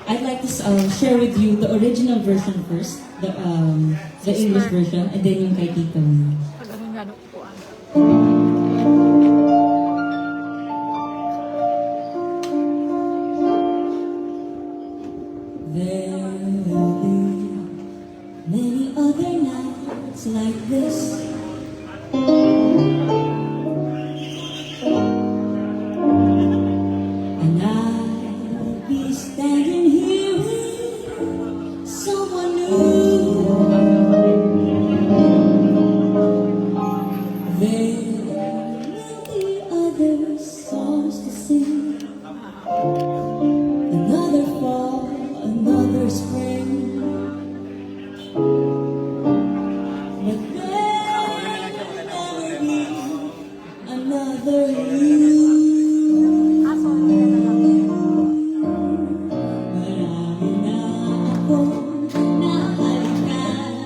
I'd like to share with you the original version first, the English version, and then yung kay Tita Win. Pag anong gano'n po ang... There will be many other nights like this. And I'll be standing here with someone new. There will be other songs to sing. Another fall, another spring. But there will never be another you. Marami na akong nahalikan.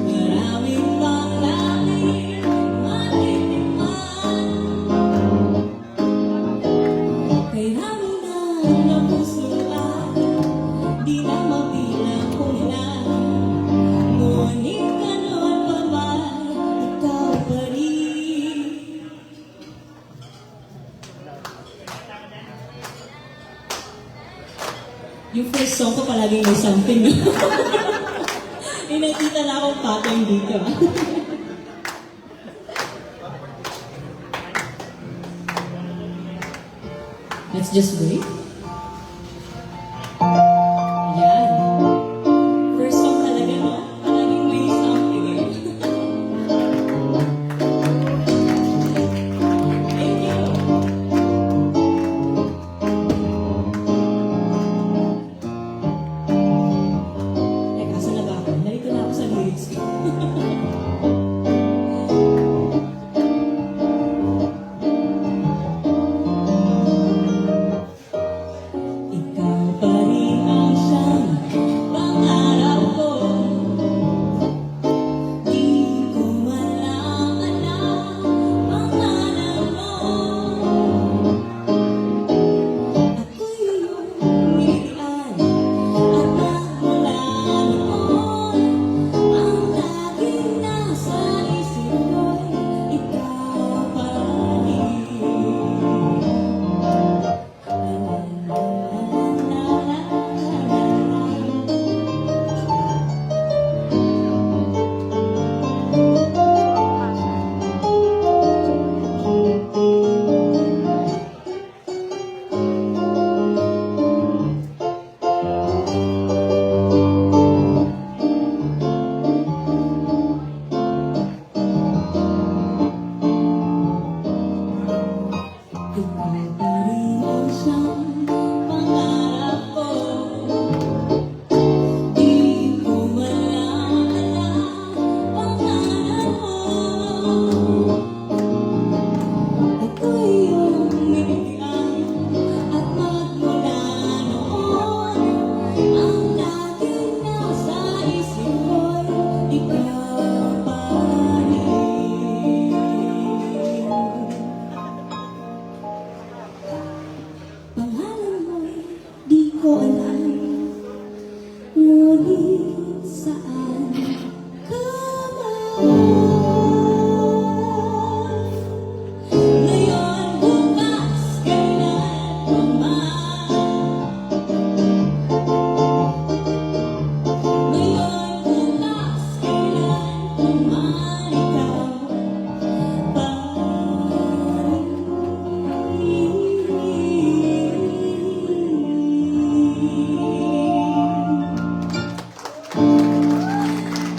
Maraming pang langit matitikman. Kay rami na pusoan, di na mabilang kung ilan. Ngunit gano'n pa man, ikaw pa rin. Yung first song ko palaging may something. May nakita na akong pattern dito. Let's just wait. Yan. First song talaga, no? Palaging may something eh. Thank you. Teka, saan na ba ako? Narito na ako sa lyrics ko. Ikaw pa rin ang siyang pangarap ko. Di ko malaman ang pangalan mo. Ako'y iyong ngirian at magmula noon. Ang laging nasa isip ko'y ikaw pa rin. Ikaw pa rin ang siyang pangarap ko. Di ko malaman ang pangalan mo. Ako'y iyong ngirian at magmula noon. Ang laging nasa isip ko'y ikaw pa rin. Pangalan mo'y di ko alam, ngunit saan ka man? Ngayon, bukas, kailan pa man? Ngayon, bukas, kailan pa man ikaw pa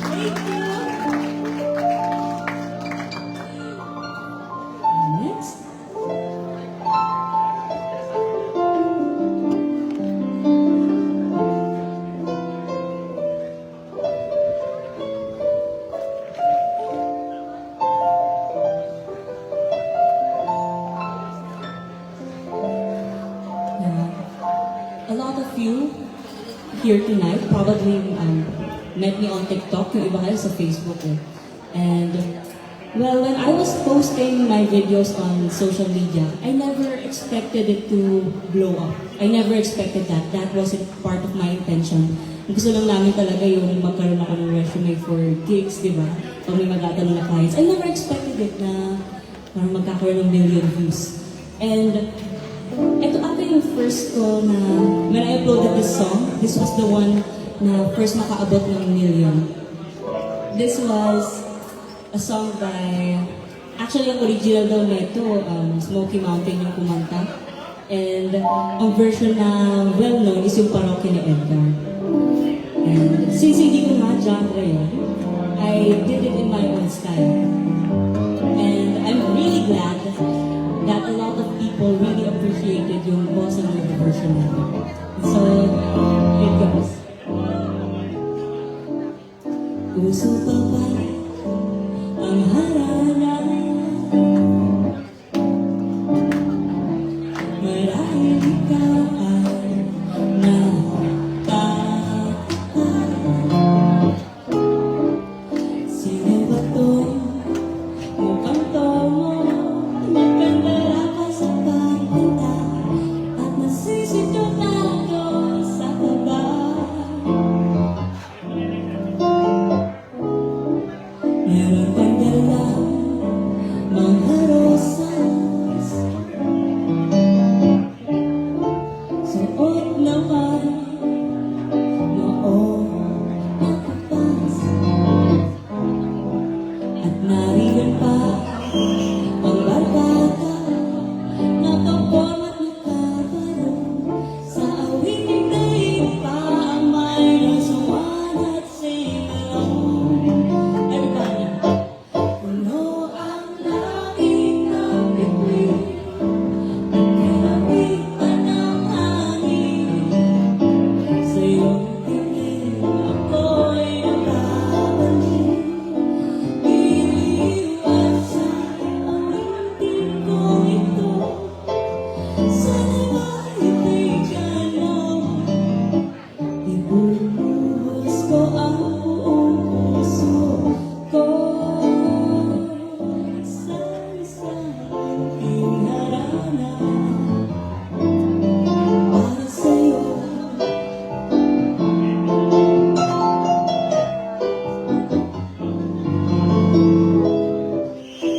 Thank you. Next. A lot of you here tonight probably met me on TikTok, yung iba kayo sa Facebook eh. And Well, when I was posting my videos on social media, I never expected it to blow up. I never expected that. That wasn't part of my intention. Gusto lang namin talaga yung magkaroon ako ng resume for gigs, di ba? Pag may magtatanong na clients. I never expected it na parang magkakaroon ng million views. And ito ata yung first ko na, when I uploaded this song, this was the one na first makaabot ng million. This was a song by, actually ang original daw nito, Smoky Mountain yung kumanta. And ang version na well-known is yung Parokya ni Edgar. And since hindi ko nga genre yun, I did it in my own style. And I'm really glad that a lot of people really appreciated yung bossa nova version na ito. So, it goes. Puso pa ba ang harana? Marahil ikaw ay natataka. Sino ba to? Mukhang tomo. Nagkandara ka sa pagpunta at nasisidyo na ako sa baba. Meron kang dalang mga rosas, suot naman noong nakapas, at nariyan pa ang barkada na pagpormat nakabalong sa awiting daig pa ang may nasuwan at sing-along. Everybody. Puno ang langit ng bituin, nagkakapitan ng hangin. Sa iyong tingin ako'y nakabalik. Iniiwasan ang intin kong ito. Sana'y maibigan mo. Ibubuhos ko ang buong puso ko sa isang harana para sa'yo.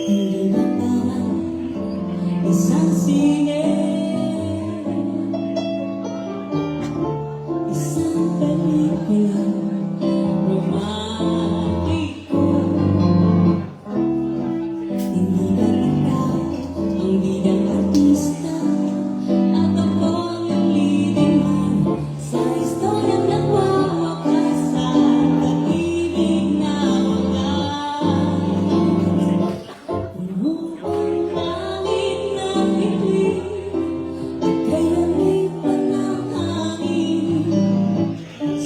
Hindi ba parang isang sine, isang pelikula romantiko? Hindi ba ikaw ang bidang artista at ako ang leading man sa istoryang nagwawakas sa pag-ibig na wakas? Puno ang langit ng bituin at kayamitan ng hangin.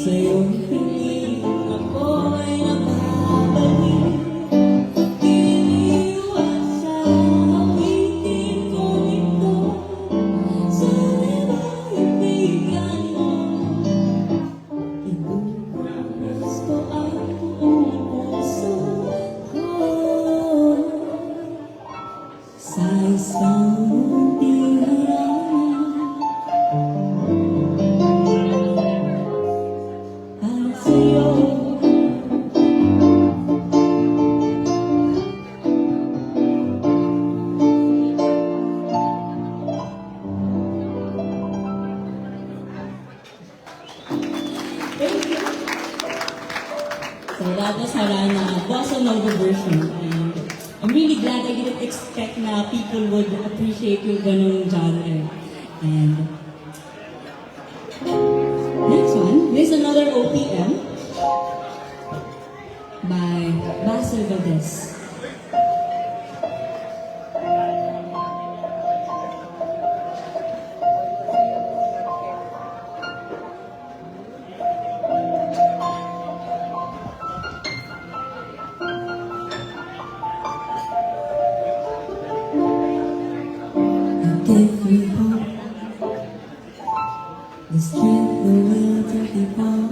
Sa iyong piling ako'y nakabalik. Iniiwasan ang awitin kong ito. Sana'y maibigan mo. Ibubuhos ko ang buong puso ko sa isang munting harana para sa'yo. Thank you. So that was Harana, bossa nova version. And I'm really glad I didn't expect na people would appreciate yung ganung genre. And next one, there's another OPM by Basil Valdez. Give me hope, the strength, the will to keep on.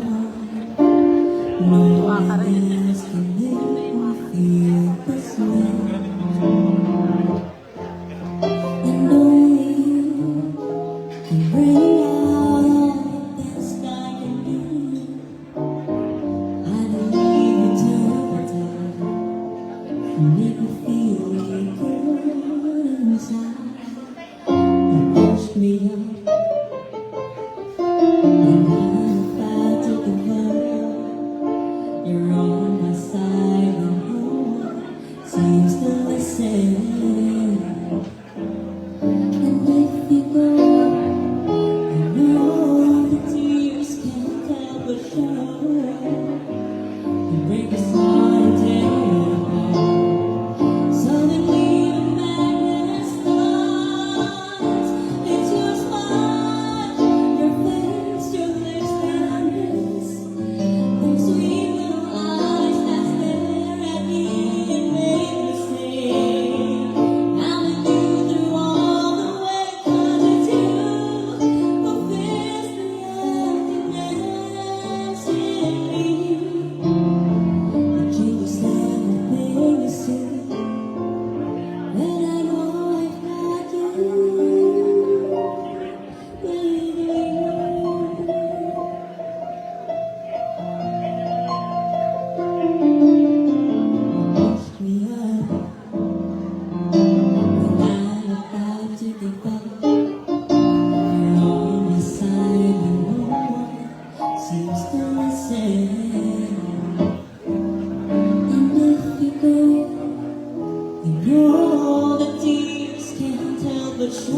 No one else can make me feel this way. and bring out all the best I can be. I believe you turn the tide and make me feel good inside. You push me up and I'm about to give up. You're on my side and no one seems to listen. And if you go, I know the tears can't help but show. You break this heart and tear it apart. Suddenly the madness starts. It's your smile, your face, your lips that I miss. Those sweet little eyes that stare at me and make me say, I'm with you through all the way, 'cause it's you who fills the emptiness in me. You change everything you see when I know I've got you with me. Push me up when I'm about to give up. You're on my side and no one seems to listen. And if you go, you know the tears can't help but show.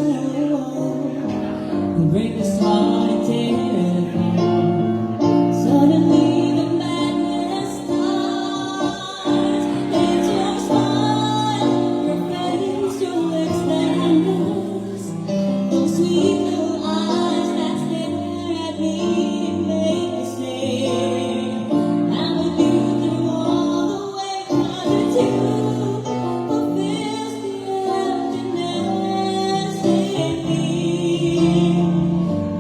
You break this heart and tear it apart. Suddenly the madness starts. It's your smile, your face, your lips that I miss. Those sweet little eyes that stare at me and make me say, I'm with you through all the way, 'cause it's you who fills the emptiness in me.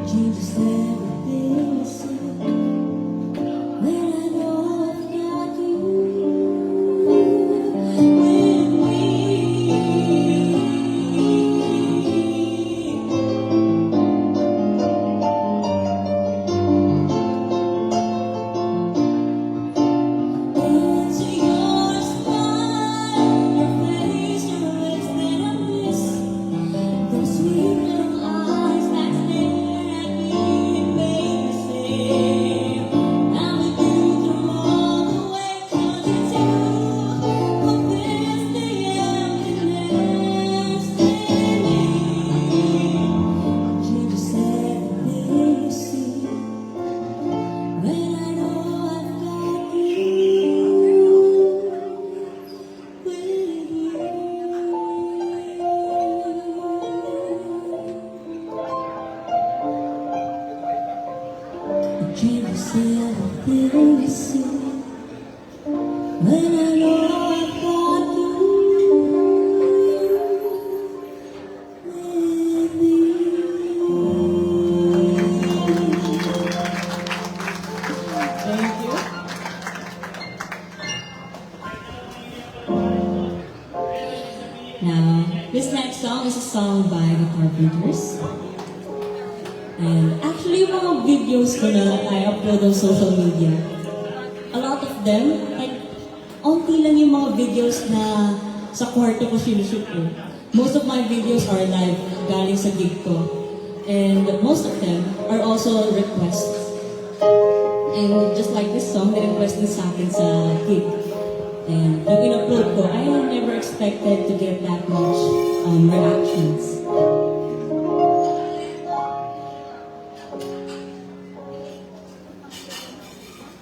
Changes everything you see when I know I've got you with me. It's your smile, your face, your lips that I miss. Those sweet little eyes that stare at me and make me say, I'm with you through all the way, 'cause it's you who fills the emptiness in me. Changes everything you see when I know I've got you with you. It changes everything you see when I know I've got you with me. Thank you. Now, this next song is a song by the Carpenters. And actually, yung mga videos ko na I upload on social media, a lot of them, like, onti lang yung mga videos na sa kwarto ko sinushoot ko. Most of my videos are live, galing sa gig ko. And most of them are also requests. And just like this song, na-request din sa akin sa gig. And nung in-upload ko, I never expected to get that much reactions.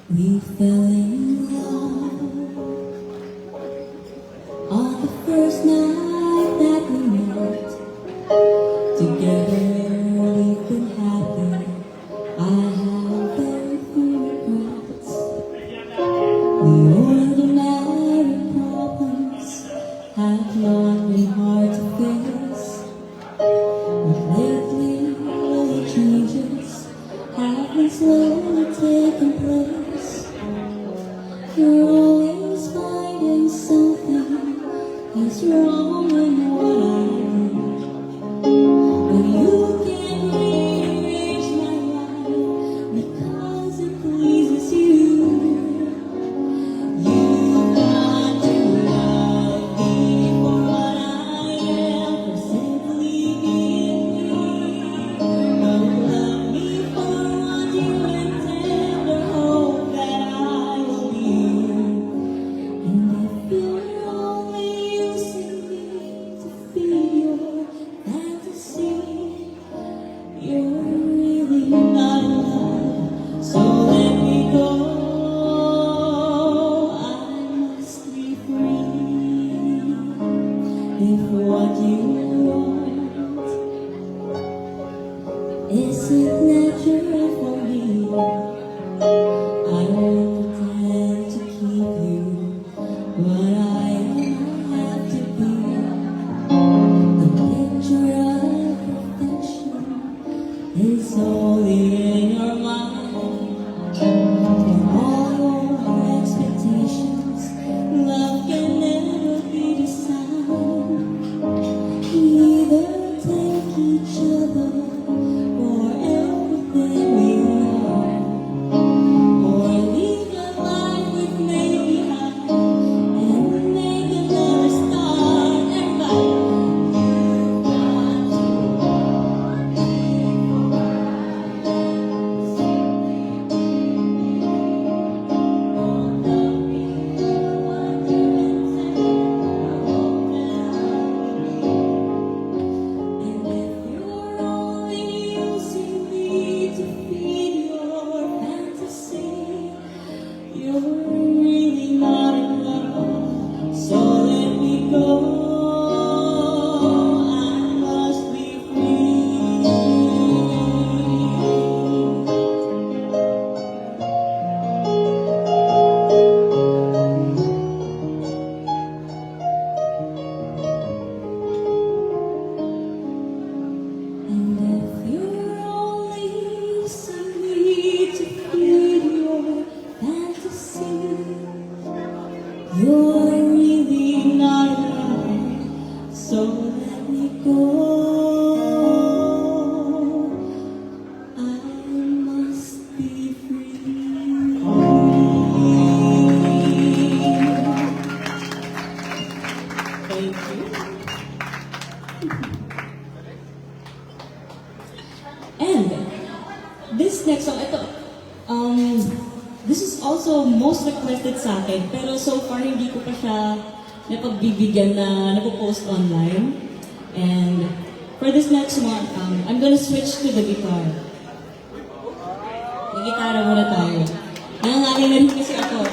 We fell in love on the first night that we met. Together we've been happy. I have very few regrets. The ordinary problems have not been hard to face. But lately little changes have been slowly taking place. You're always finding something is wrong in what I do. When you can't read You're really not alive, so let me go. I must be free. If what you want isn't natural for me, I won't pretend to keep you what I have to be. The picture of perfection is only in your mind. For all your expectations, love can never be designed. Either take each other for everything we are, or leave the life we've made behind and make another start. And if you're only using me to feed your fantasy, you're really not in love, so let me go. I must be free. And if you're only using me to feed your fantasy, you're really not alive, so let me go. I must be free. Thank you. And this next song, this is also most requested sa akin, pero so far hindi ko pa siya napagbibigyan na napopost online. And for this next one, I'm gonna switch to the guitar. May gitara muna tayo. Nangangaling na rin kasi ako.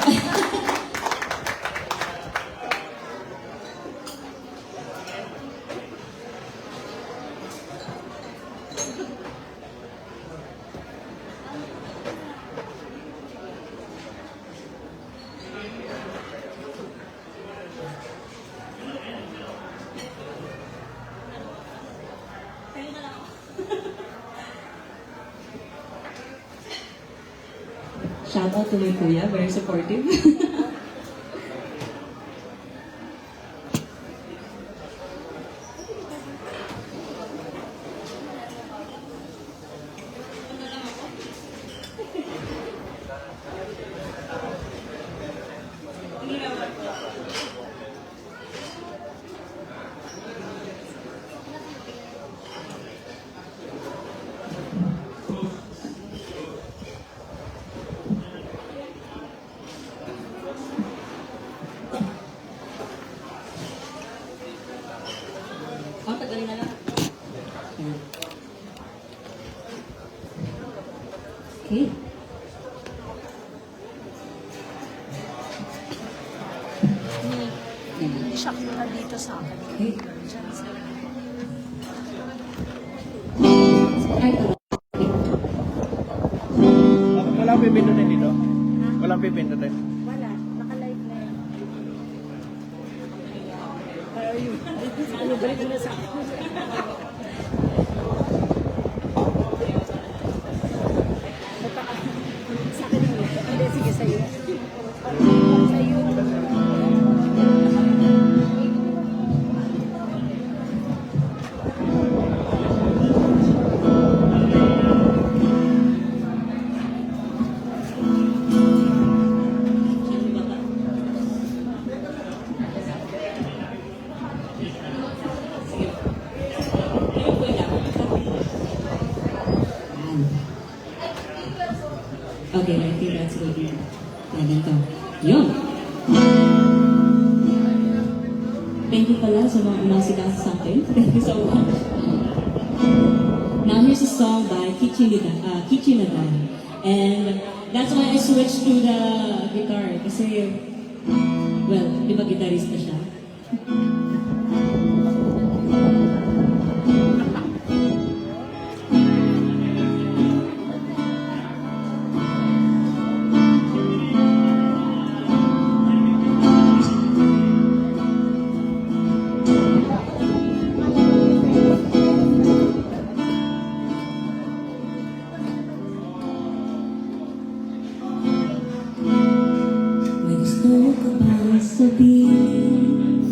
Shout out to my kuya, very supportive. Tagalin na lang. Okay. Siya na dito sa akin. Okay. Walang pipindutin dito? Walang pipindutin? Wala, naka-live na yan. Ayun, ano balik na sa akin? Sa akin yun. Hindi, sige sa'yo. Sa'yo. Okay, I think that's good. Ganito. Yun. Thank you pala sa mga unang sigang sa akin. Thank you so much. Now here's a song by Kichinadan. And that's why I switched to the guitar. Kasi, well, di ba gitarista siya? May gusto ka bang sabihin?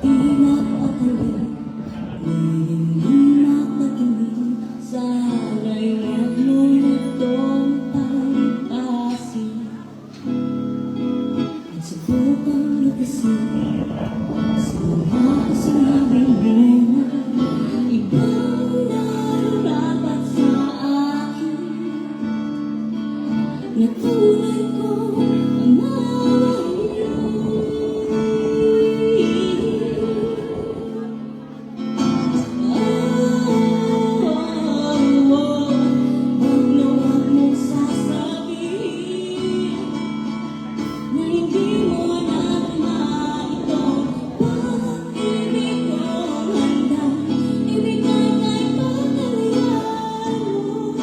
Di napakali, hindi makatingin. Sana'y huwag mo itong pagpasin at subukang lutasin. Sana sinabi mo ibang nararapat sa akin na tunay ko ang Huwag na huwag mong sasabihin na hindi mo nadama itong pag-ibig kong handang ibigay kay pagkalayan mo.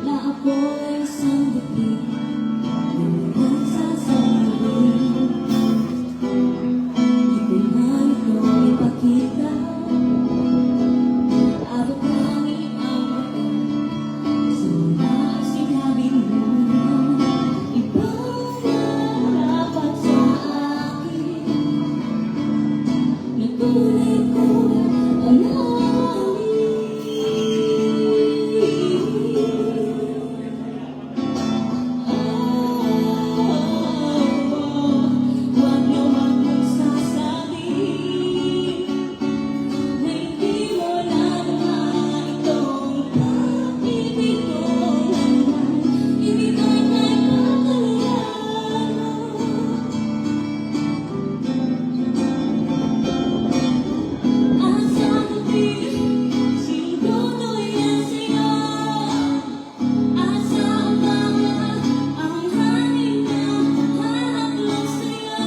Na ako'y isang bukid na nagsasabihin. Di ko man ito ipakita, abot langit ang ako sa mga sinabi mo. Ibang nararapat sa akin na tunay ko ang huwag na huwag mong sasabihin na hindi mo nadama itong pag-ibig kong handang ibigay kay pagkalayan mo. Asa tabi, siguro'y sa'yo. Asa ang bawat ang hangin na hahaplos sa'yo.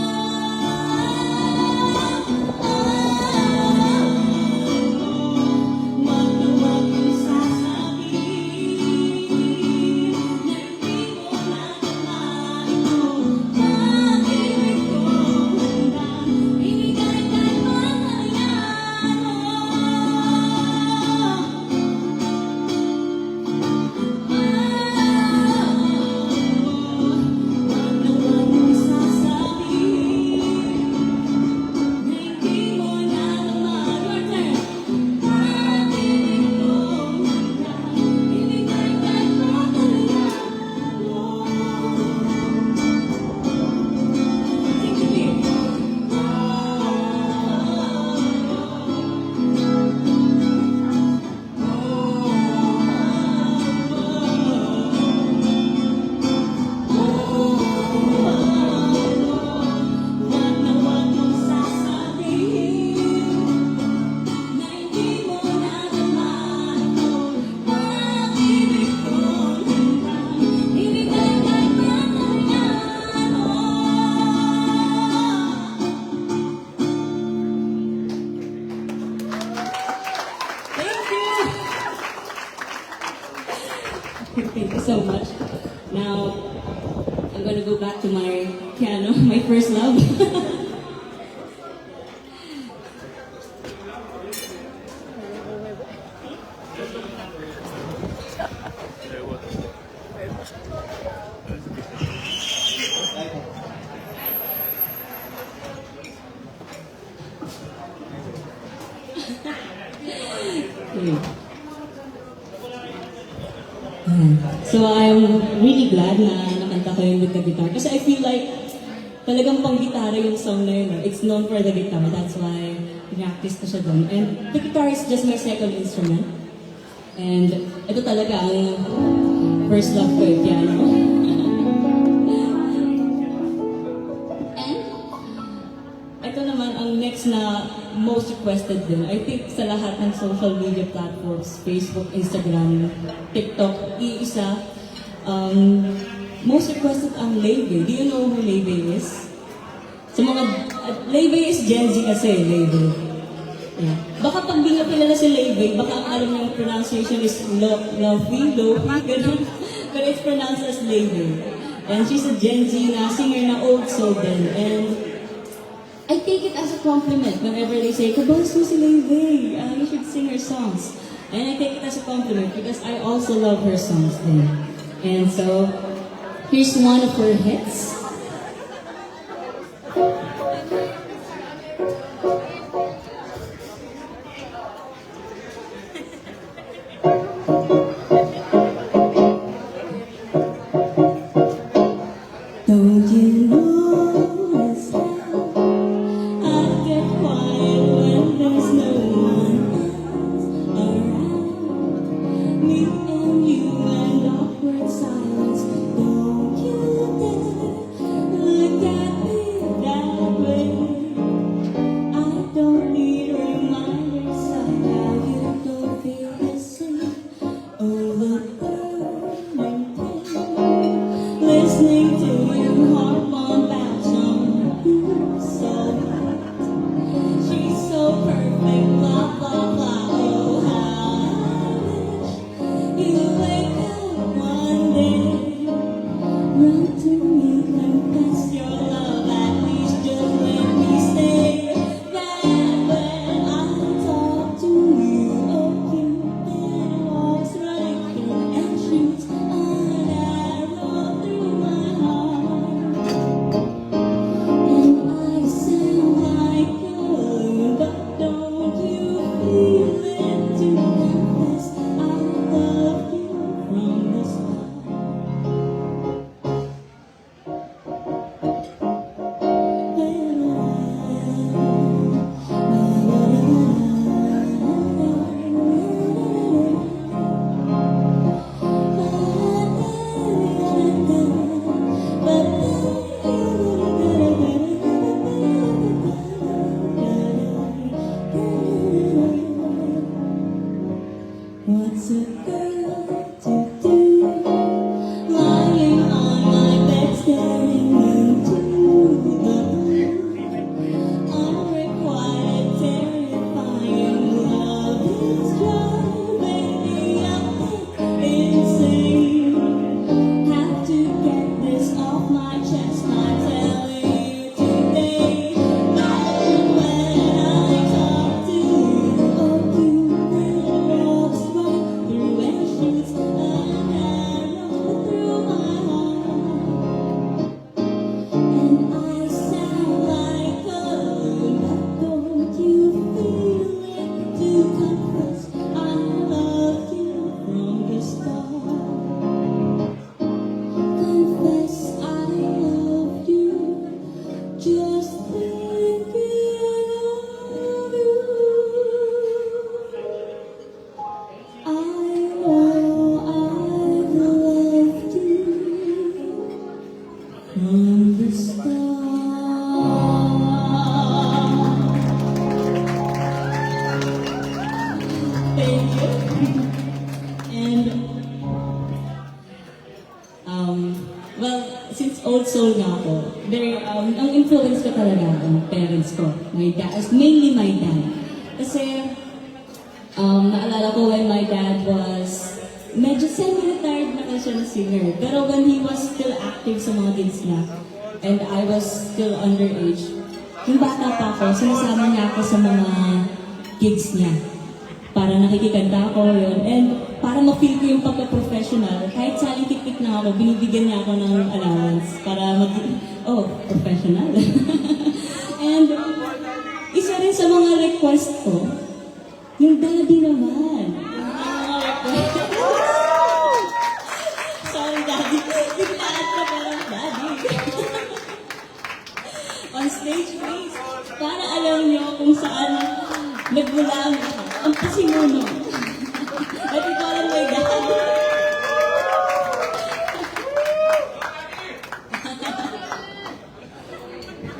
Huwag na huwag mong sasabihin na hindi mo nadama itong pag-ibig kong handang ibigay kay pagkalayan mo. Huwag na huwag mong sasabihin na hindi mo nadama itong pag-ibig kong handang ibigay kay pagkalayan mo. Thank you, dear. Huwag na huwag mong sasabihin na hindi mo nadama itong pag-ibig kong handang ibigay kay pagkalayan mo. Thank you! Thank you so much. Now, I'm gonna go back to my piano, my first love. So I'm really glad na nakanta ko yun with the guitar. Kasi I feel like talagang pang gitara yung song na yun. It's known for the guitar. That's why practice ko siya doon. And the guitar is just my second instrument. And ito talaga ang first love ko, yung piano. hits na most requested din. I think sa lahat ng social media platforms, Facebook, Instagram, TikTok, iisa, most requested ang Leve. Do you know who Leve is? Sa mga, Leve is Gen Z kasi, Leve. Yeah. Baka pag di nga kilala si Leve, baka ang alam ng pronunciation is Lofi, ganun. But it's pronounced as Leve. And she's a Gen Z na singer na old soul din. And I take it as a compliment whenever they say, "Kabos mo si Leve, you should sing her songs." And I take it as a compliment because I also love her songs then. And so, here's one of her hits. Don't you notice I get quiet when there's no one else around? Me and you and awkward silence. Don't you dare look at me that way. I don't need reminders of how you don't feel the same. Oh, the burning pain, listening to you harp on about someone so hot. She's so perfect, blah, blah, blah. Oh, how I wish you wake up one day. Run to me, confess your love, at least just let me stay. That when I talk to you, oh, Cupid walks right through and shoots an arrow through my heart. And I sound like a loon, but don't you feel it to confess I love you from the start? What's a girl to do? Lying on my bed, staring into the blue. Unrequited, terrifying love is driving me up insane. Have to get this off my chest. I'm telling you today that when I talk to you, oh, Cupid walks right through and shoots an arrow through my heart. And I sound like a loon, but don't you feel it to confess I love you from the start? Confess I love you, just thinking of you. I know I've loved you from the start. Thank you. And well, since old soul nga ako, ang influence ko talaga ang parents ko, my dad, mainly my dad. Kasi naalala ko when my dad was medyo semi-retired na kasi siya na singer. Pero when he was still active sa mga gigs niya, and I was still underage, yung bata pa ako, sinasama niya ako sa mga gigs niya. Para nakikikanta ako yun. And para ma-feel ko yung pagka-professional, kahit saling tiktik na ako, binibigyan niya ako ng allowance para professional. And isa rin sa mga request ko, yung daddy naman. Sorry, daddy. Biglaan ka parang daddy. On stage, please. Para alam niyo kung saan nagmula ang pasimuno. At ito alam mo, dad.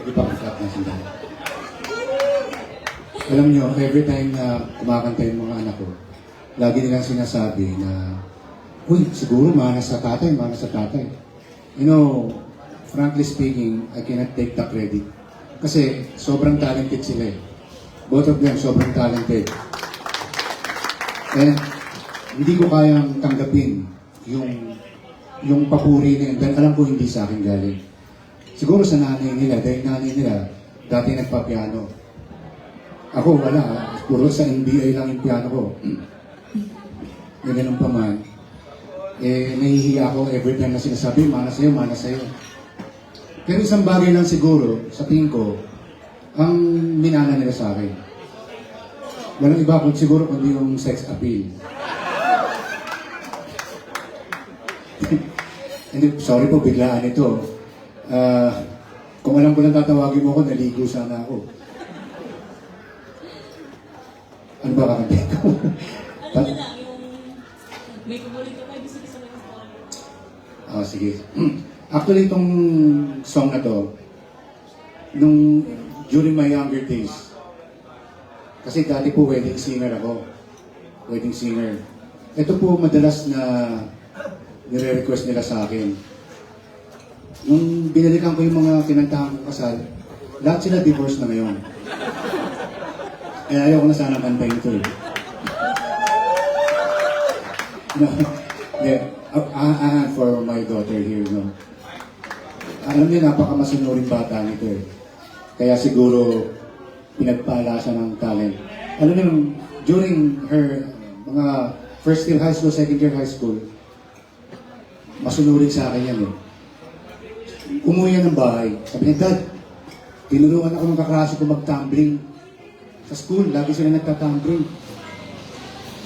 Hindi pa masarap na sila. Alam nyo, every time na kumakanta yung mga anak ko, lagi nilang sinasabi na, uy, siguro manas sa tatay, manas sa tatay. You know, frankly speaking, I cannot take the credit. Kasi sobrang talented sila eh. Both of them, sobrang talented. And hindi ko kayang tanggapin yung papuri na yun, dahil alam ko hindi sa akin galing. Siguro sa nanay nila, dahil nanay nila, dati nagpa-piano. Ako, wala. Puro sa NBA lang yung piano ko. E ganun pa man. Eh, nahihiya ako every time na sinasabi, mana sa'yo, mana sa'yo. Pero isang bagay lang siguro, sa tingin ko, ang minana nila sa akin. Walang iba kung siguro kundi yung sex appeal. Hindi, sorry po, biglaan ito. Kung alam ko lang tatawagin mo ako, naligo sana ako. Ano ba kakantay ko? Alam niyo lang, yung may kumulito kayo, gusto ko sa mga story. Sige. Actually, itong song na to, during my younger days, kasi dati po wedding singer ako. Wedding singer. Ito po madalas na nire-request nila sa akin. Nung binalikan ko yung mga kinantahan ko kasal, lahat sila divorce na ngayon. Kaya ayaw ko na sana kantayin ito eh. No, yeah, for my daughter here, no. Alam niyo, napaka-masunuring bata nito eh. Kaya siguro, pinagpala siya ng talent. Alam niyo, during her mga first year high school, second year high school, masunuring sa akin yan eh. Umuwi yan ng bahay. Sabi niya, Dad, tinuruan ako ng kaklase ko mag-tumbling. Sa school, lagi sila nagtatumbling.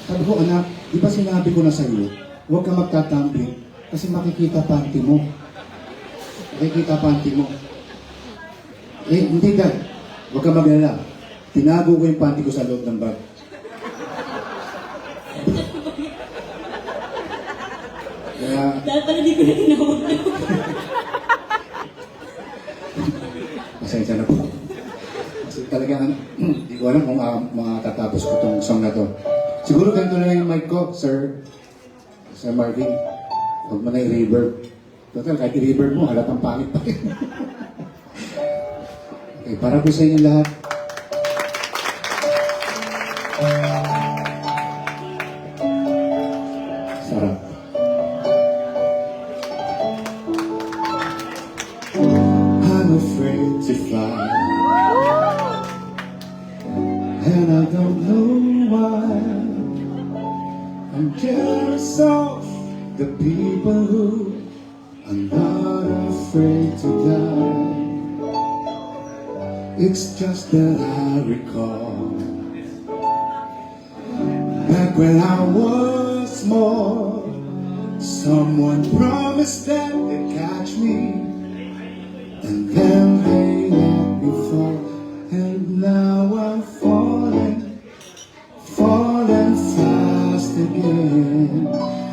Sabi ko, anak, di ba sinabi ko na sa'yo, huwag ka magtatumbling kasi makikita panty mo. Makikita panty mo. Eh, hindi Dad. Huwag ka mag-alala. Tinago ko yung panty ko sa loob ng bag. Kaya, Dahil pala di ko na tinawag na. pasensya na po. Kasi talagang, hindi ko alam kung makakatapos ko itong song na to. Siguro ganito na lang yung mic ko, Sir Marvin. Huwag mo na i-reverb. Total, kahit i-reverb mo, halatang pangit pa rin. Okay, para po sa inyo lahat. Sarap. I'm afraid to fly, and I don't know why. I'm jealous of the people who are not afraid to die. It's just that I recall back when I was small, someone promised that they'd catch me, and then they let me fall, and now I'm falling fast again.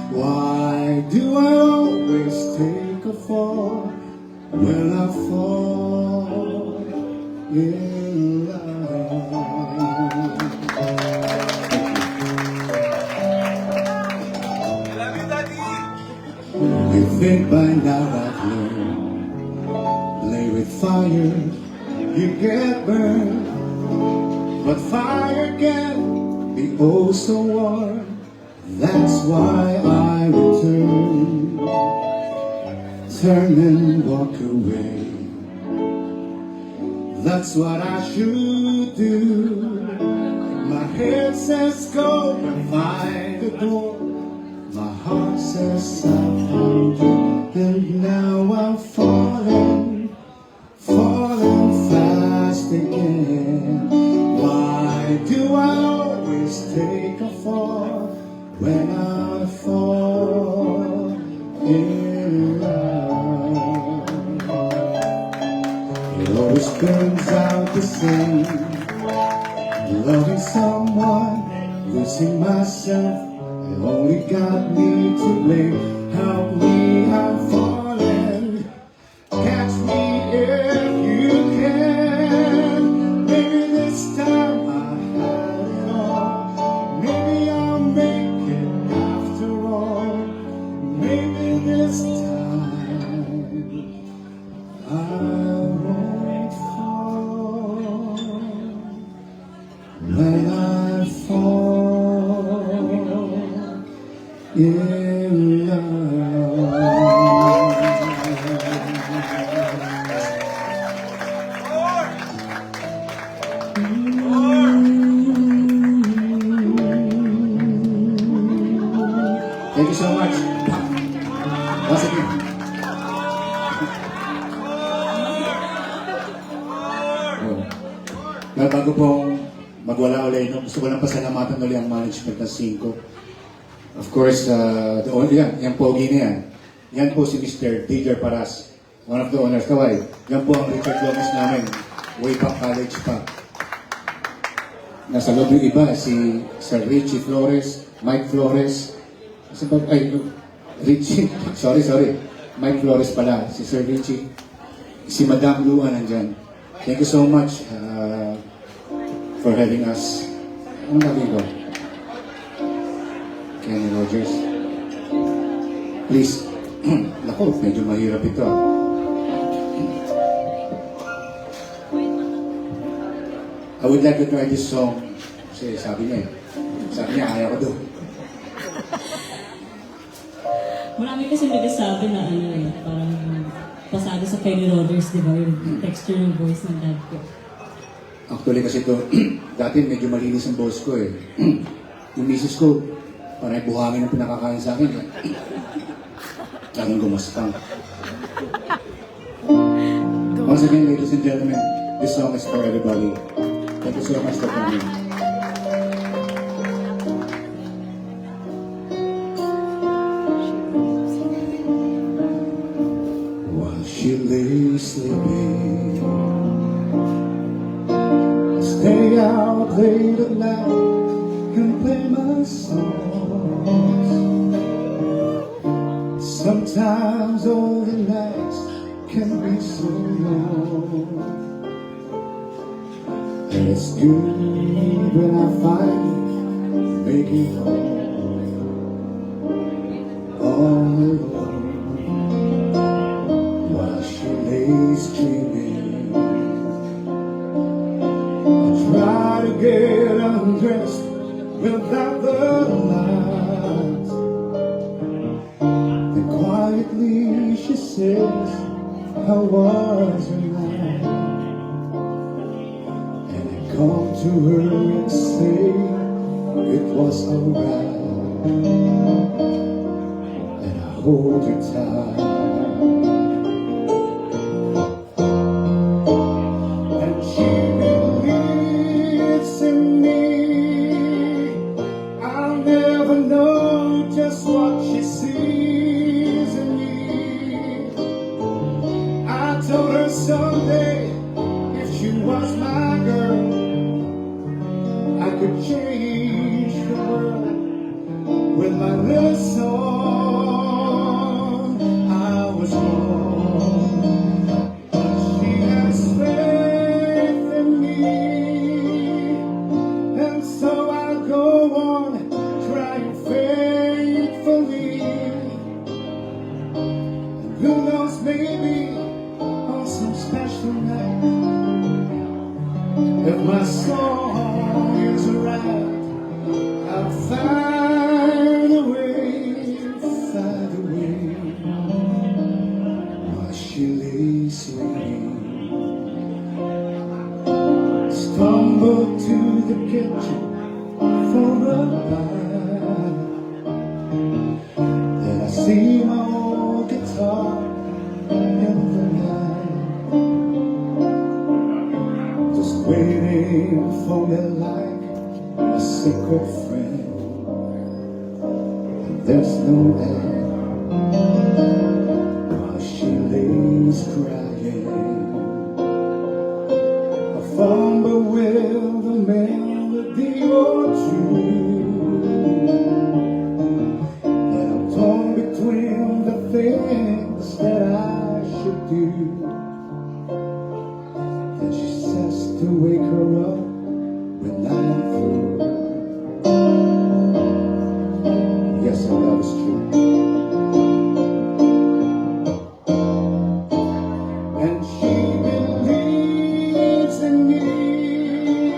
Why do I always take a fall when I fall in love? You think by now I've learned, play with fire, you get burned, but fire can be oh so warm. That's why I return, turn and walk away. That's what I should do. My head says go and find the door. My heart says I found you, and now I'm falling fast again. Why do I always take a fall when I fall in love? It always turns out the same. Loving someone, losing myself, it only got me to blame. Help me, I'm falling. Catch me if you can. Maybe this time I won't fall when I fall in love. Thank you so much. Once again. Well, bago pong magwala ulit, no, gusto ko lang pasalamatan ulit ang management ng 5. Of course, the owner, yan pogi na yan. Yan po si Mr. Didier Paras, one of the owners. Kaway, yan po ang Richard Gomez namin, way back college pa. Nasa loob yung iba, si Sir Richie Flores, Mike Flores, Richie, sorry, Mike Flores pala, si Sir Richie, si Madam Luan nandyan. Thank you so much for having us. Anong lagi ko? Kenny Rogers. Please, naku, medyo mahirap ito. I would like to try this song. Kasi sabi niya, ayaw ko doon. Marami kasi nagsasabi na parang pasado sa Kenny Rogers, di ba? Yung texture ng voice ng dad ko. Actually kasi ito, dati medyo malinis ang boss ko eh. Yung misis ko, parang buhangin ang pinakakain sa akin. Laging gumastang. Once again, ladies and gentlemen, this song is for everybody. Thank you so much for coming. While she lay sleeping, I stay out late at night and play my songs. Sometimes all the nights can be so long, and it's good when I finally make it home all alone. While she lays dreaming, I try to get undressed without the lights. Then quietly she says, how was your night? And I come to her and say, it was alright. And I hold her tight. And she believes in me. I'll never know just what she sees in me. I told her someday, if she was my girl, I could change the world with my little song. I was wrong, but she has faith in me, and so I go on trying faithfully. And who knows, maybe on some special night, if my song is right, I'll find a way, while she lays sleeping. Stumble to the kitchen for a bite. Then I see my old guitar in the night, just waiting for me like a secret friend. And there's no end while she lays crying. I fumble with a melody or two, and I'm torn between the things that I should do. And she says to wake her up when I'm through. Yes, her love is true. And and she believes in me.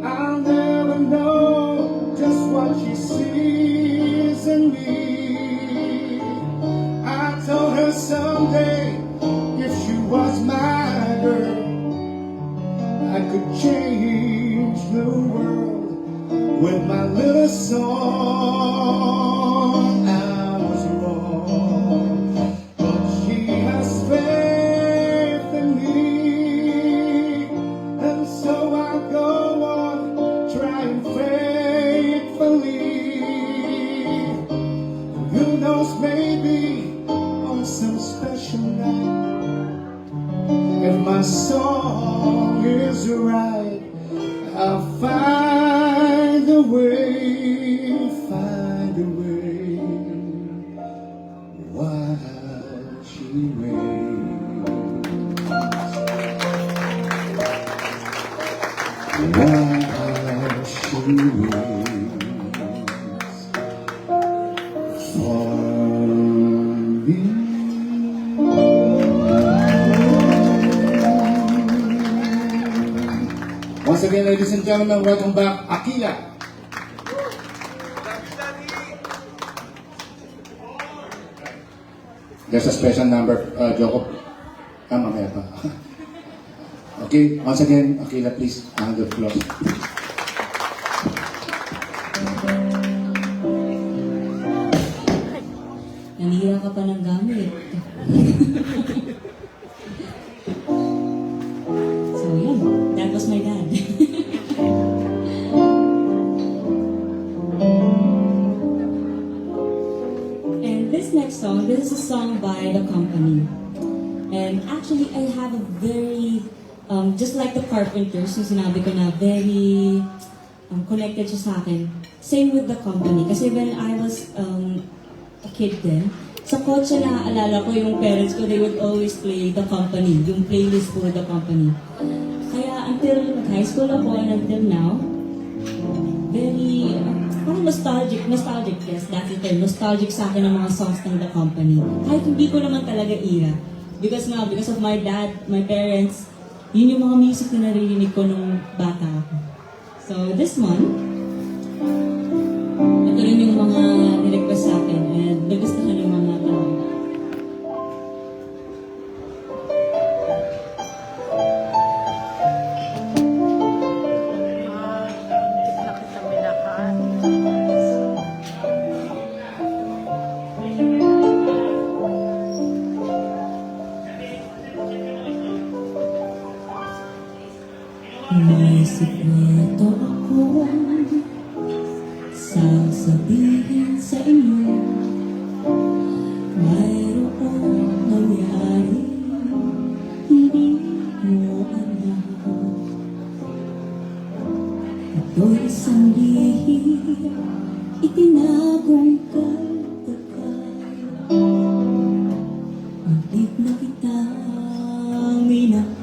I'll never know just what she sees in me. I told her someday if she was my girl, I could change the world with my little song. I was wrong, but she has faith in me, and so I go on trying faithfully. Who knows, maybe on some special night, if my song is right, I'll find a way, find a way, while she waits, while she waits for me. Once again, ladies and gentlemen, welcome back, Akila. There's a special number, Joko. Mamaya pa. Okay, once again, Akila, please, a hand of applause. Nanira ka pa ng gamit. So yun, that was my dad. And this next song, this is a song by The Company. And actually, I have a very, just like the Carpenters, yung sinabi ko na very connected siya sa akin. Same with The Company. Kasi when I was a kid then, sa kotse naaalala ko yung parents ko, they would always play The Company, yung playlist for The Company. Kaya until high school ako and until now, very, parang nostalgic, yes, that's the term, nostalgic sa akin ang mga songs ng The Company. Kahit hindi ko naman talaga ira. Because of my dad, my parents, yun yung mga music na naririnig ko nung bata ako. So this one, ito rin yung mga nirequest sa akin and nagustuhan yung mga tao. Kita kita minahan. May sikreto ako sasabihin sa inyo. Mayroong nangyari hindi mo alam. Ito'y isang lihim itinagong katagal. Muntik na kitang minahal.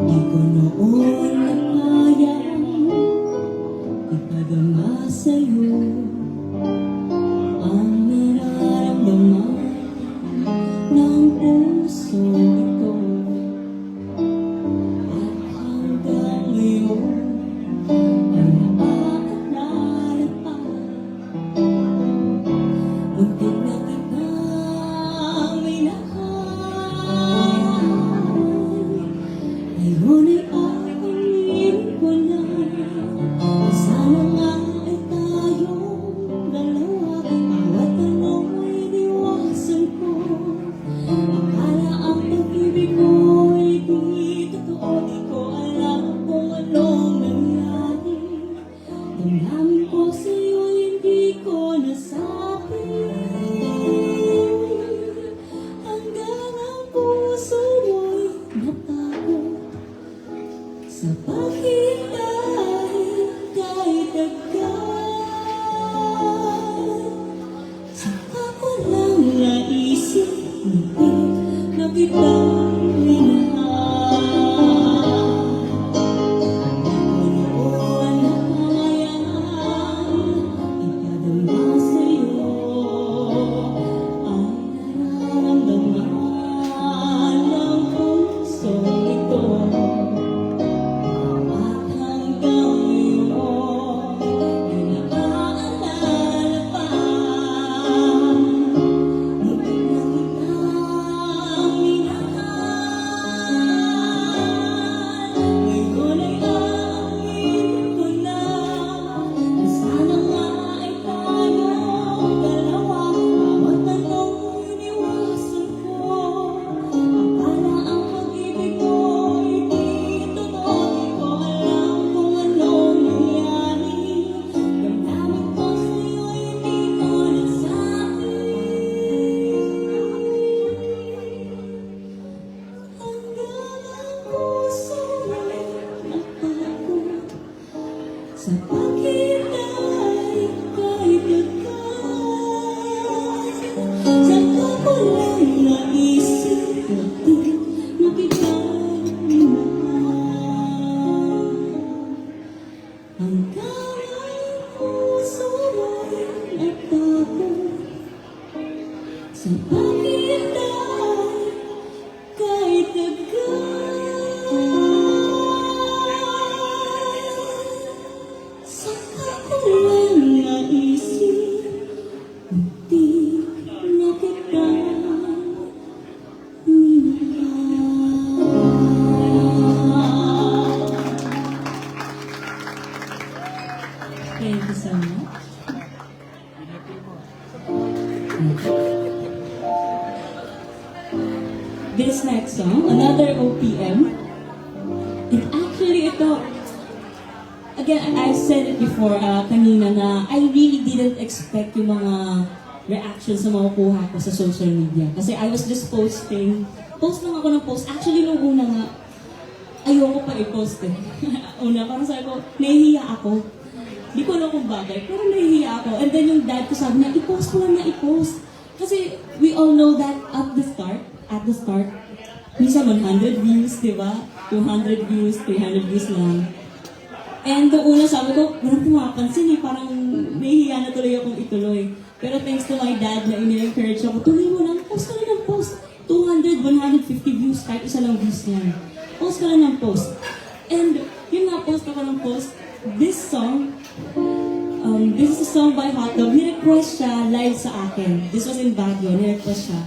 Di ko noon nakayang ipadama sa'yo ang nararamdaman ng puso ito. At hanggang ngayon ay naaalala this next song, another OPM. And actually, ito, again, I said it before, kanina na I really didn't expect yung mga reactions na makukuha ko sa social media. Kasi I was just post lang ako ng post. Actually, nung una nga, ayoko pa i-post eh. Una, parang sabi ko, nahihiya ako. Di ko alam kung bagay, pero nahihiya ako. And then yung dad ko sabi niya, i-post ko lang na i-post. Kasi we all know that at the start, minsan 100 views, di ba? 200 views, 300 views lang. And the una sabi ko, walang pumapansin eh, parang nahihiya na tuloy akong ituloy. Pero thanks to my dad na ini-encourage ako, tuloy mo lang, post ka lang ng post. 200, 150 views, kahit isa lang views niyan. Post ka lang ng post. And yun nga, post ako ng post. This song, this is a song by Hotdog. Ni-request siya live sa akin. This was in Baguio, ni-request siya.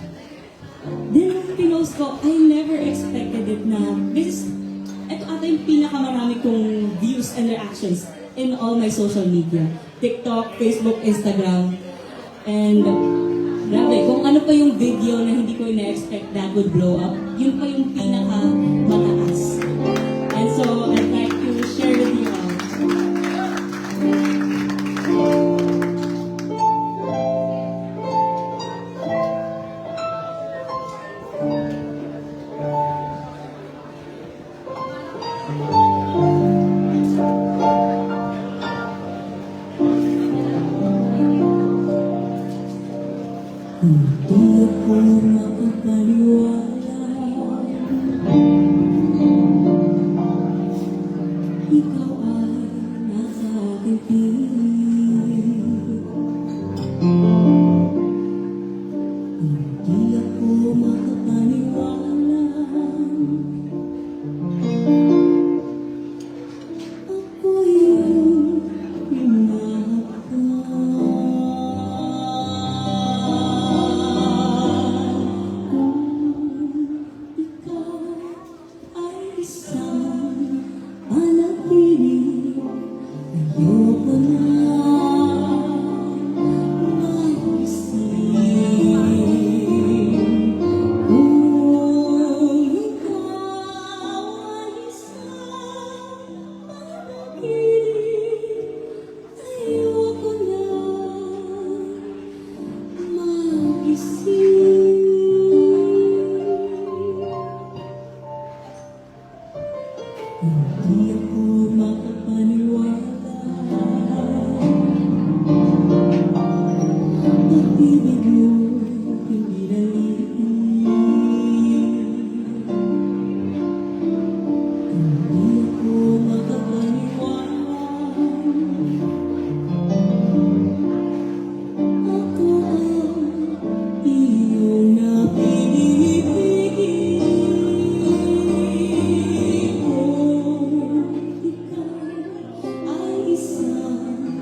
Then nung pinost ko, I never expected it na ito ata yung pinakamarami kong views and reactions in all my social media. TikTok, Facebook, Instagram. And grabe, kung ano pa yung video na hindi ko ina-expect that would blow up, yun pa yung pinaka-mataas. And so, I'd like to share with you all. Hindi ako makapaniwala, ikaw ay nasa aking piling. Hindi ako makapaniwala, ako yung hindi ako makapaniwala, pag-ibig mo hindi nalilin. Hindi ako makapaniwala, ako ang iyong napipigil. Ayoko na magising.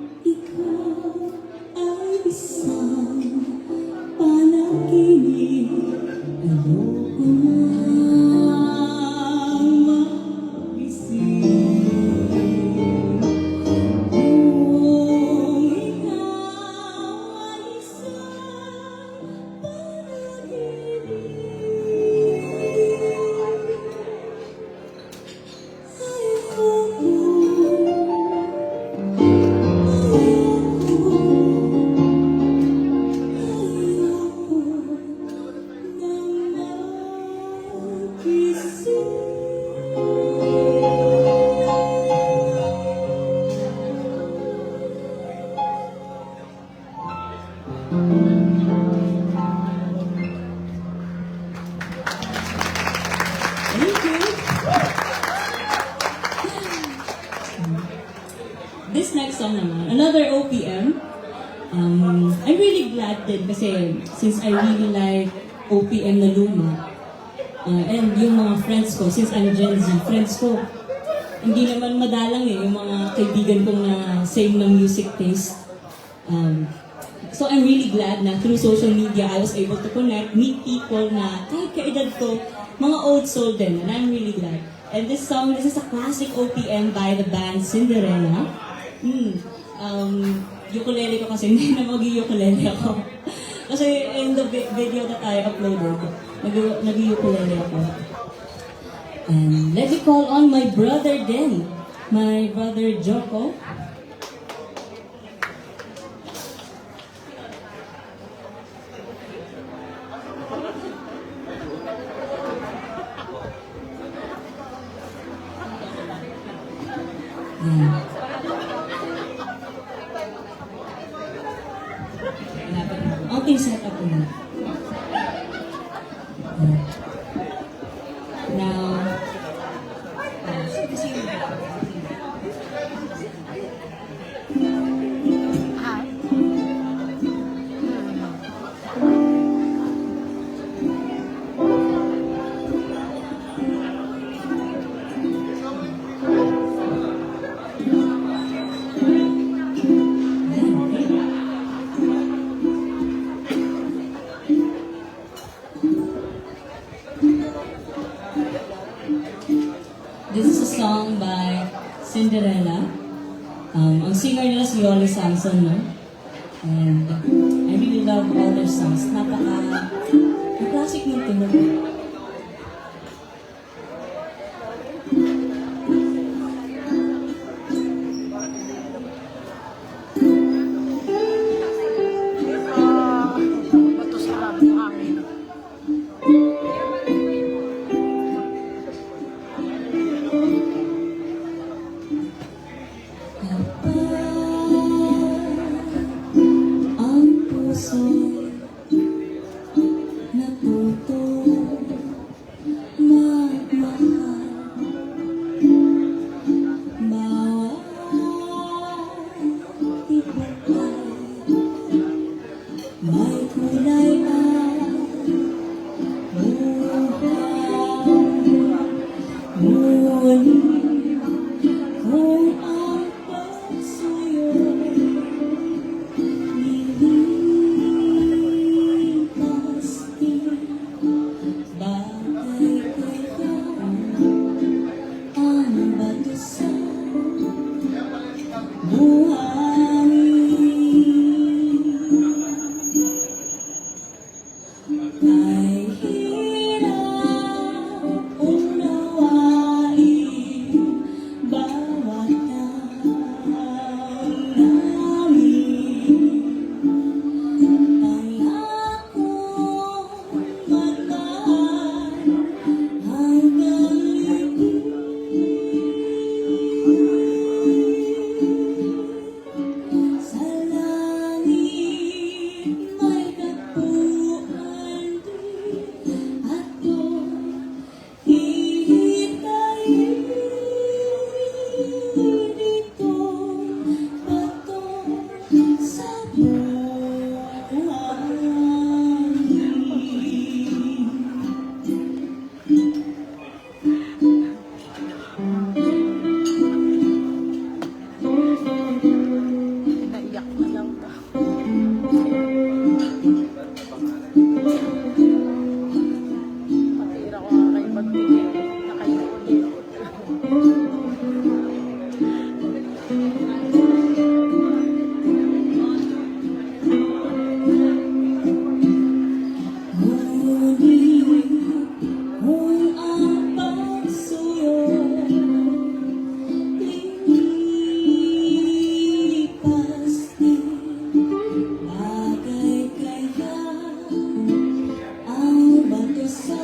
Kung ikaw ay isang panaginip, ayoko na magising. Thank you. This next song naman, another OPM. I'm really glad din kasi since I really like OPM na luma, and yung mga friends ko, since I'm Gen Z, friends ko, hindi naman madalang yung mga kaibigan kong na same na music taste. So I'm really glad na through social media, I was able to connect, meet people na kahit kaedad ko, mga old soul din, and I'm really glad. And this song, this is a classic OPM by the band Cinderella. Ukulele ko kasi hindi na mag-ukulele ako. Kasi in the video that I uploaded, nag-ukulele ako. And let me call on my brother then, my brother Joko. Okay, set up na. Now, this is a song by Cinderella. Ang singer nila si Yoli Samson, no? And I really love all their songs. Classic ng tunog. Bato sa labong hangin. Ang puso natuto magmahal, bawat ibigay may kulay at buhay. Ngunit kung ang pagsuyo'y nilipas din, bagay kaya ang bato sa buhangin. Ay hirap unawain bawat damdamin. Pangakong magmahal hanggang libing. Sa langit may tagpuan din ako'y hihintayin. Dito patungo sa Naiyak na lang ta. Patira ko nga kay Bagtigil. Nakayulit. ngunit kung ang pagsuyo'y lilipas din, bagay kaya ang bato sa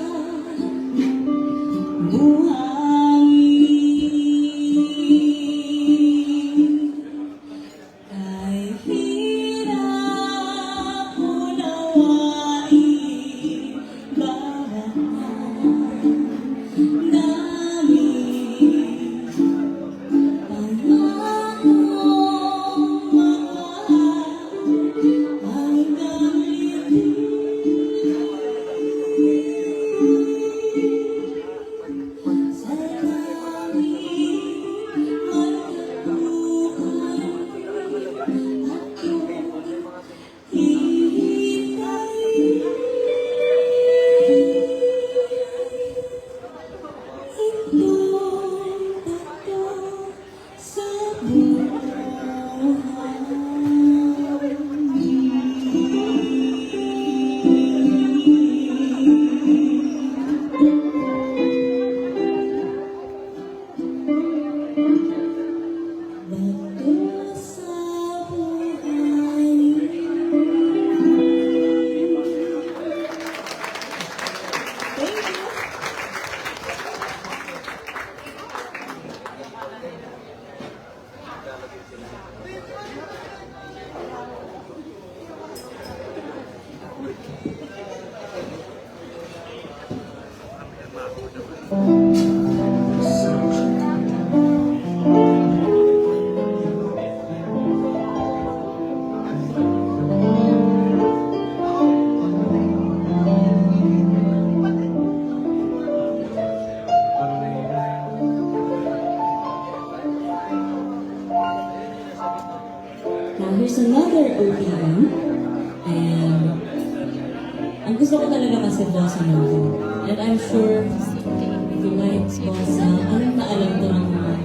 kasi bossa nova. And I'm sure if you like bossa, alam na alam to ng mga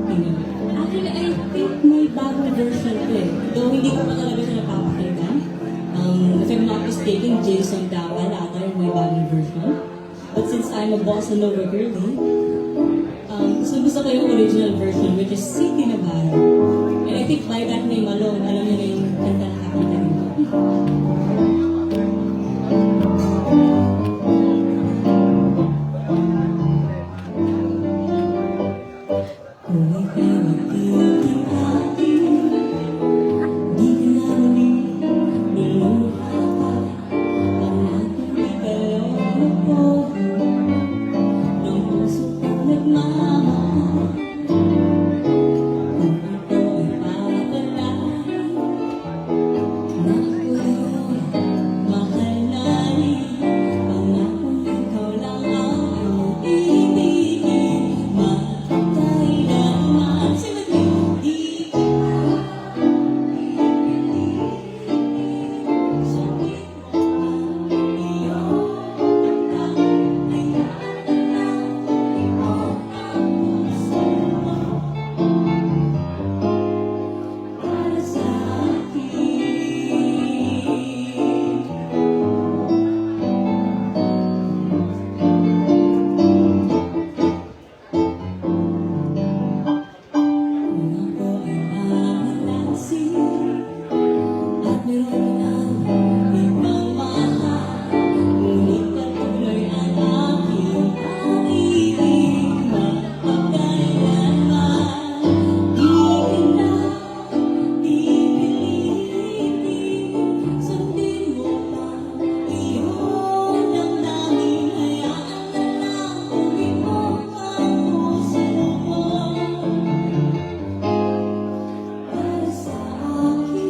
Pinoy. Actually, I think may bagong version ko eh. Though hindi ko pa talaga siya napapakinggan. If I'm not mistaken, Jason Dawan ata yung may bagong version. But since I'm a bossa nova girly, gusto ko yung original version, which is City Navarro. And I think by that name alone, alam niyo na yung kanta na kakita nito. Kung ika'y magiging akin, di ka na ulit niluluha pa. Ang aking ikaloko ng puso kong nagmamahal. Kung ito ay papalay, na ako'y mahal na rin. Pangakong ikaw lang ang iibigin. Matay naman sa hindi ka iibigin. Sabihin mo ba iyong ay natatawin mo ang puso mo para sa akin. Kung ako ay mahalasin at meron ang ibang mahal, ngunit patuloy ang aking pag-ibig. Mapagkailanman di ka na pipilitin. Sundin mo pa iyong damdamin. Hayaan na lang gawin mo ang puso mo para sa akin.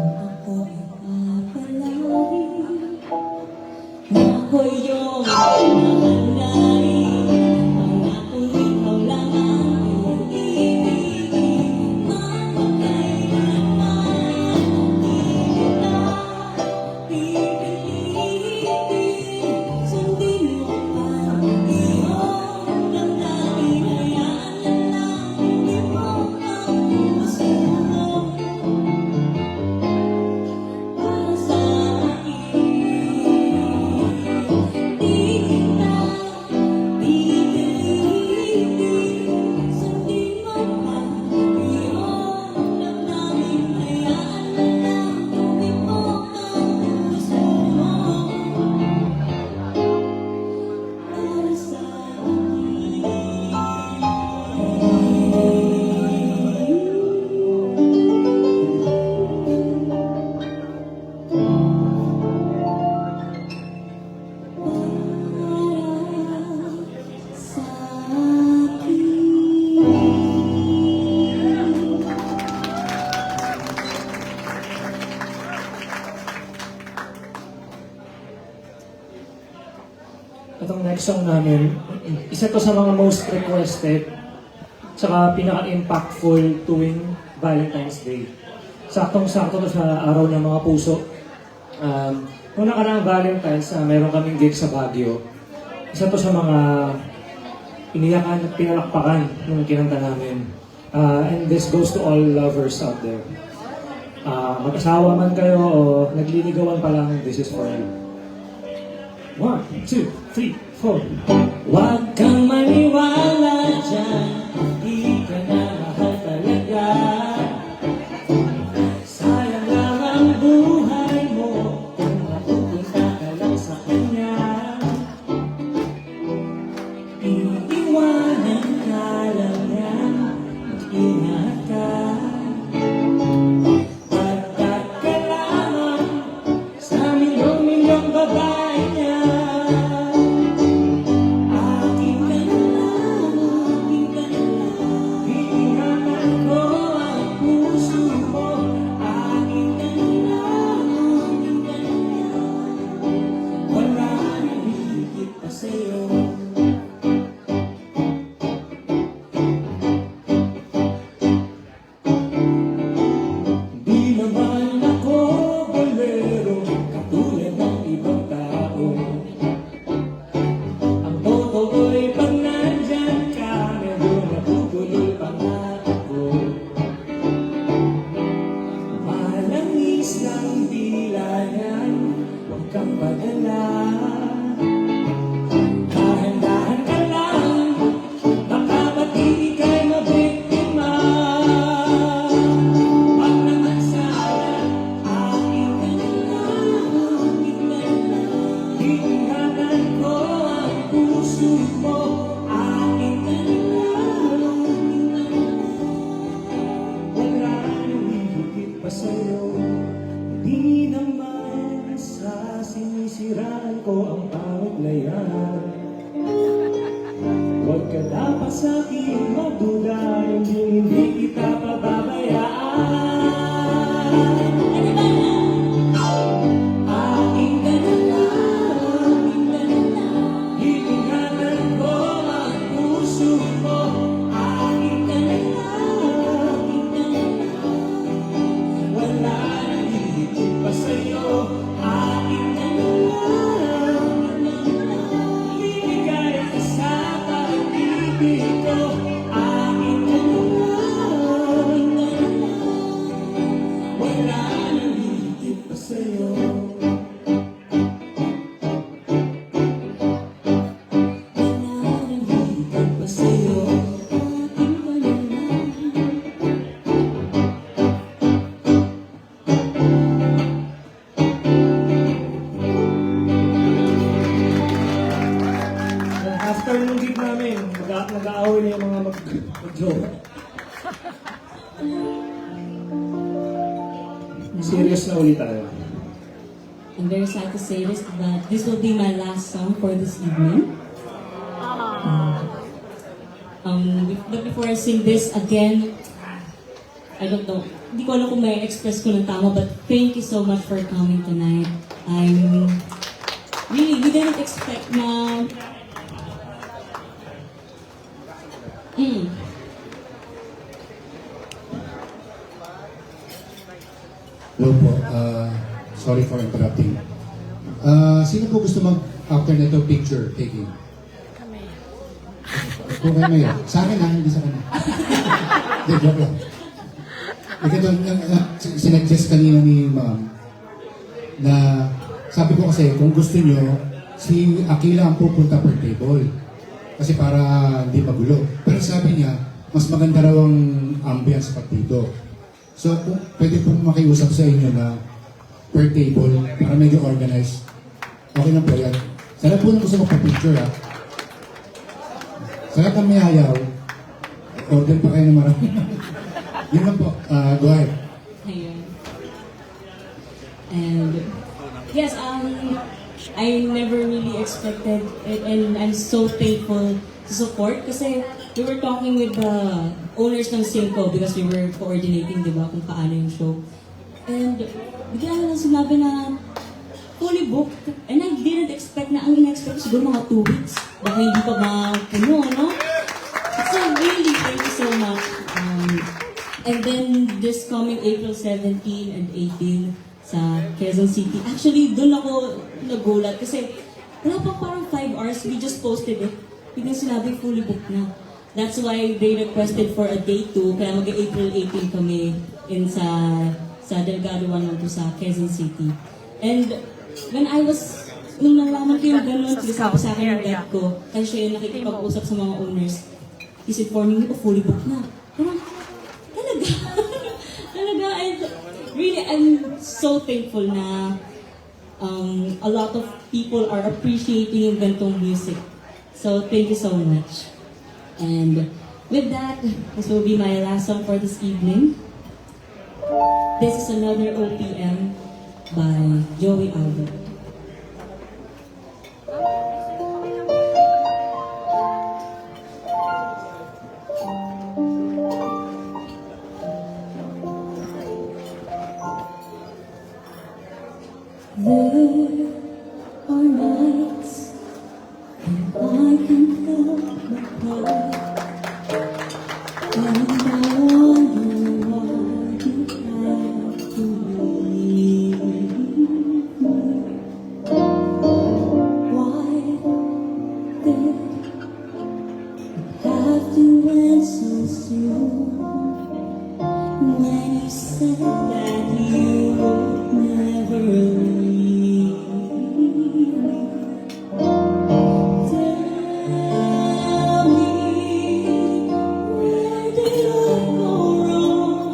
Kung ako ay papalawin, na ako'y iyong mahalangin. Pangakong ikaw lang ang iibigin. Mapagkailanman di kita pipilitin. Sundin mo pa iyong damdamin. Hayaan na lang gawin mo ang puso mo para sa akin. Di kita pipilitin. Sundin mo pa iyong damdamin. Hayaan na lang gawin mo ang puso mo para sa Itong next song namin, isa to sa mga most requested tsaka pinaka-impactful tuwing Valentine's Day. Saktong-sakto to sa araw ng mga puso. Kung nakaraang Valentine's, meron kaming gig sa Baguio. Isa to sa mga iniyakan at pinalakpakan nung kinanta namin. And this goes to all lovers out there. Mag-asawa man kayo o nagliligawan pa lang, this is for you. 1, 2, 3, 4. Huwag kang maniwala dyan, di ka na mahal talaga. Sayang lang ang buhay mo kung mapupunta ka lang sa kanya. Iiwanan ka lang yan, mag-ingat ka. Pagkat ka lamang sa milyong-milyong babae niya. Aking sa'yo. Di naman ako bolero, katulad ng ibang tao. Ang totoo'y pag nandyan ka, medyo naguguloy pa nga ako. Malangis ng dila yan, huwag kang padala. Dahan-dahan ka lang, baka pati ika'y mabiktima. Wag naman sana, aking ka na lang, iingatan ko ang puso mo. Aking ka na lang, wala nang hihigit pa sa'yo. Di naman sa sinisiraan ko ang pangutlayan. Huwag ka dapat sa'kin magduda, hindi kita pababayaan. Aking ka na lang, iingatan ko ang puso mo. Aking ka na lang, wala nang hihigit pa sa'yo. Aking ka na lang, ibigay ka sa pag-ibig ko. Aking ka na lang, wala nang hihigit pa sa'yo. Wala nang hihigit pa sa'yo. Aking ka na lang. After nung gig namin, nag-aaway na yung mga mag-joke. Serious na ulit tayo. I'm very sad to say this, but this will be my last song for this evening. But before I sing this again, I don't know, hindi ko alam kung may express ko ng tama, but thank you so much for coming tonight. We didn't expect na Hello po. Sorry for interrupting. Sino po gusto mag-after na ito picture taking? Kami. Kung kayo may sa akin hindi sa kanya. Hindi, joke lang. Ito, sinuggest kanina ni ma'am na sabi ko kasi kung gusto nyo, si Aquila ang pupunta per table. Kasi para hindi magulo. Pero sabi niya, mas maganda raw ang ambience pag dito. So, kung pwede pong makiusap sa inyo na per table para medyo organized. Okay lang po yan. Sa lahat po na gusto magpa-picture ha. Sa lahat ng may ayaw, order pa kayo ng marami. Yun lang po. Go ahead. Ayun. And yes, I never really expected it, and I'm so thankful to support kasi we were talking with the owners ng Simco because we were coordinating, di ba, kung paano yung show. And bigla na lang sinabi na fully booked, and I didn't expect na, ang in-expect ko siguro mga 2 weeks. Baka hindi pa mapuno, no? So really, thank you so much. And then this coming April 17 and 18 sa Quezon City. Actually, doon ako nagulat kasi wala pa parang 5 hours, we just posted it. Biglang sinabi fully booked na. That's why they requested for a day 2, kaya mag-April 18 kami sa Delgado 112 sa Quezon City. And when nung nalaman ko yung ganun, sabi sa akin yung dad ko, kasi siya yung nakikipag-usap sa mga owners, he's informing me, fully booked na. Parang, talaga? Talaga, and really, I'm so thankful na a lot of people are appreciating yung gantong music. So, thank you so much. And with that, this will be my last song for this evening. This is another OPM by Joey Albert. There are nights when help but cry. And I wonder why you have to leave me. Why did it have to end so soon? When you said that you would never leave me. Tell me, where did I go wrong?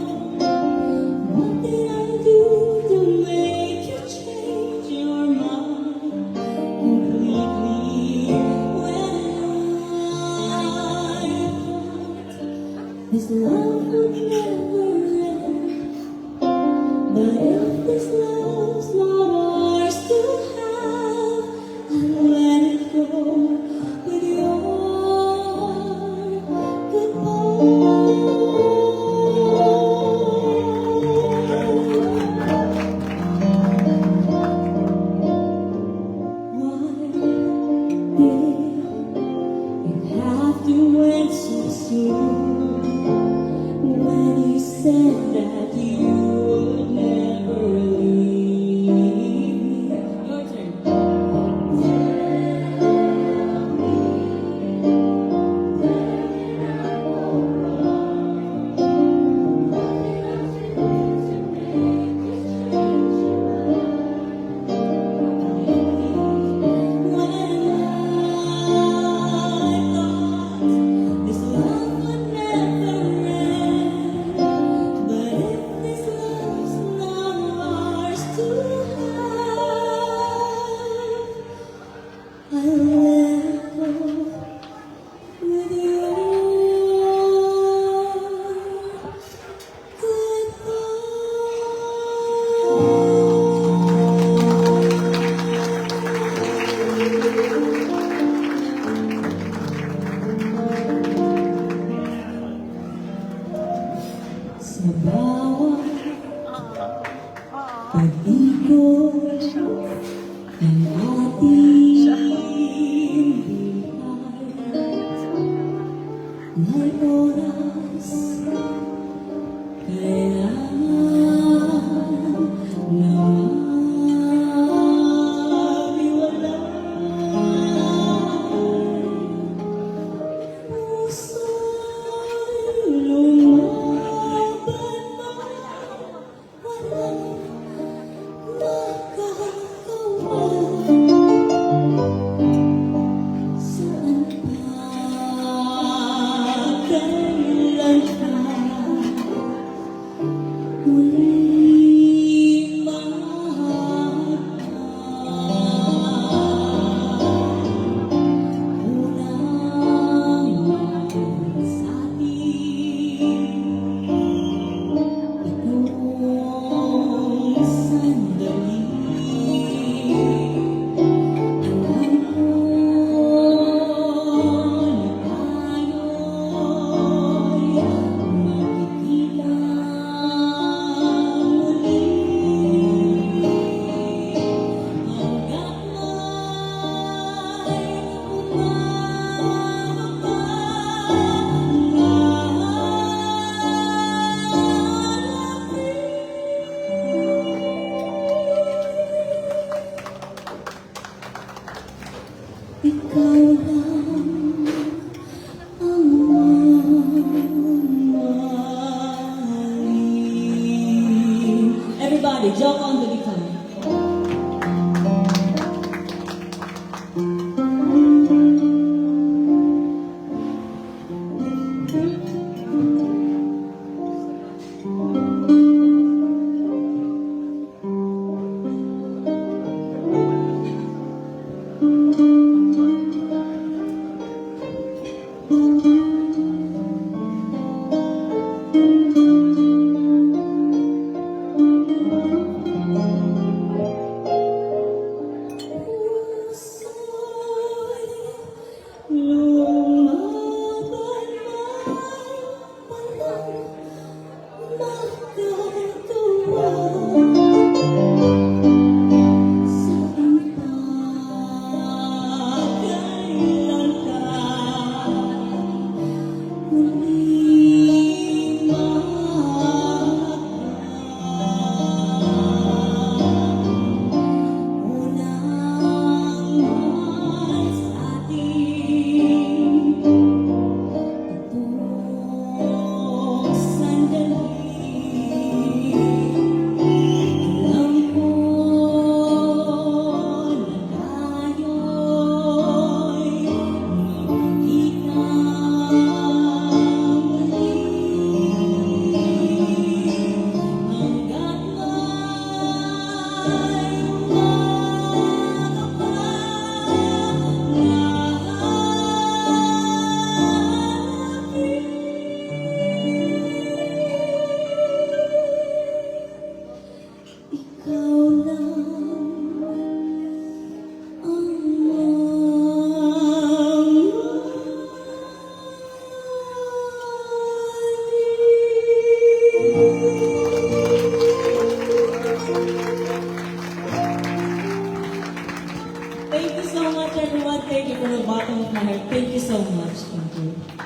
What did I do to make you change your mind completely? When I thought this love would never end, but if this love's not ours to have, I'll let it go with your Why did it have to end so soon? When you said that you would never leave me. Your turn. This love would never end, but if this love's not ours to have, I'll let it go with your sa bawat pag-ikot ng ating buhay, may oras kailangan na mahiwalay. Puso'y lumaban na walang makakawa. Saan pa kaya much, everyone. Thank you from the bottom of my heart. Thank you so much. Thank you.